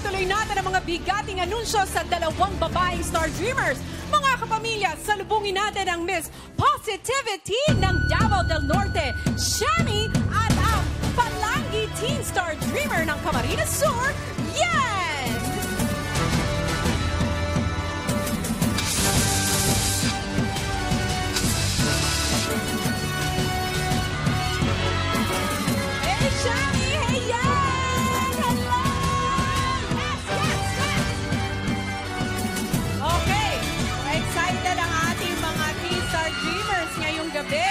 Itutuloy natin ang mga bigating anunsyo sa dalawang babaeng Star Dreamers. Mga kapamilya, salubungin natin ang Miss Positivity ng Davao del Norte, Shami, at ang Palangi Teen Star Dreamer ng Camarines Sur, Yen! Hey, Shami! Hey, Yen! Hello! Yes, yes, yes! Okay, excited ang ating mga Teen Star Dreamers ngayong gabi.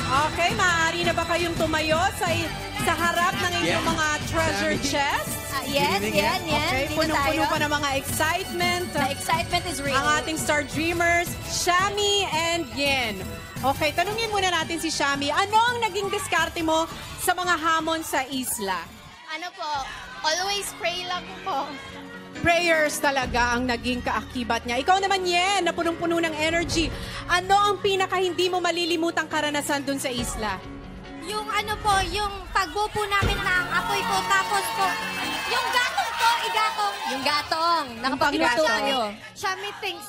Okay, maaari na ba kayong tumayo sa harap ng inyong mga treasure chests? Yan. Okay, Dito punong-puno tayo. pa ng mga excitement. The excitement is real. Ang ating Star Dreamers, Shami and Yen. Okay, tanungin muna natin si Shami, ano ang naging diskarte mo sa mga hamon sa isla? Ano po, always pray lang po. Prayers talaga ang naging kaakibat niya. Ikaw naman, Yen, na punong-puno ng energy. Ano ang pinaka hindi mo malilimutang karanasan dun sa isla? Yung ano po, yung pagbupo namin ng apoy po, tapos po, yung gatong po, igatong. Yung gatong, nakapagluto kayo. Shami thinks.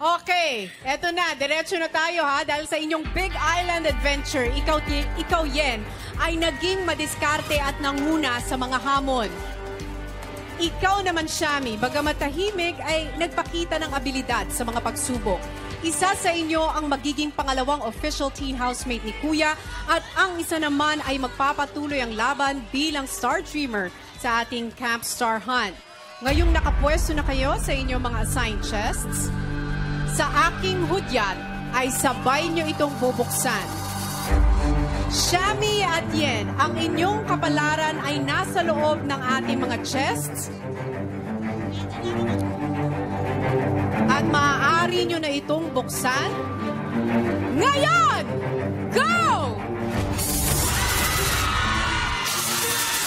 Okay, eto na, diretso na tayo ha, dahil sa inyong Big Island Adventure, ikaw Yen, ay naging madiskarte at nanguna sa mga hamon. Ikaw naman, Shami, bagamat tahimik ay nagpakita ng abilidad sa mga pagsubok. Isa sa inyo ang magiging pangalawang official teen housemate ni Kuya at ang isa naman ay magpapatuloy ang laban bilang Star Dreamer sa ating Camp Star Hunt. Ngayong nakapwesto na kayo sa inyong mga assigned chests, sa aking hudyat ay sabay nyo itong bubuksan. Shami at Yen, ang inyong kapalaran ay nasa loob ng ating mga chests. At maaari nyo na itong buksan. Ngayon! Go!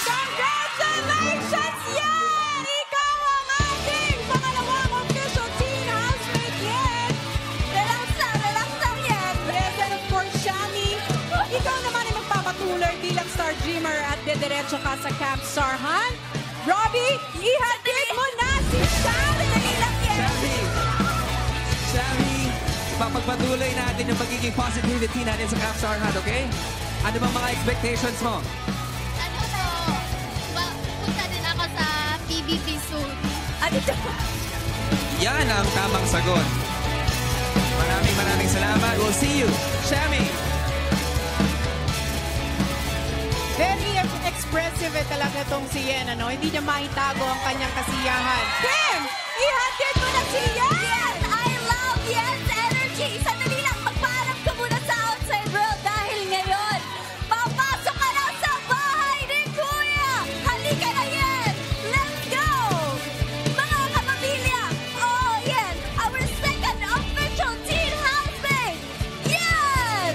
Congratulations, Yen! Ikaw ang ating pangalawang official teen housemate, Yen! Relax lang, Yen. Yes, and of course, Shami, ikaw naman ay magpapatuloy bilang Star Dreamer at dediretso ka sa Camp Star Hunt. Robbie, ihatid mo na si Shami! Shami, papagpatuloy natin yung magiging positivity natin sa Camp Star Hunt, okay? Ano bang mga expectations mo? Ano po, punta din ako sa PBB soon. Ano ito? Yan ang tamang sagot. Maraming salamat. We'll see you. Shami! Very expressive talaga itong si Yen, ano? Hindi niya maitago ang kanyang kasiyahan. Kim, ihatid mo na si Yen! Yes, I love Yen's energy. Sandali lang, magpaharap ka muna sa outside world dahil ngayon, papasok ka na sa bahay ni Kuya. Halika na, Yen. Let's go! Mga kapamilya, oh, Yen, our second official teen housemate, Yen!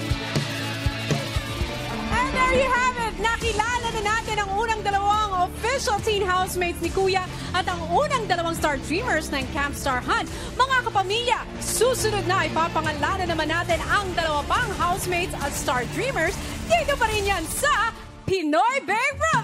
And there you have it! Nakilala na natin ang unang dalawang official teen housemates ni Kuya at ang unang dalawang Star Dreamers ng Camp Star Hunt. Mga kapamilya, susunod na ipapangalanan naman natin ang dalawa pang housemates at Star Dreamers dito pa rin yan sa Pinoy Big Brother!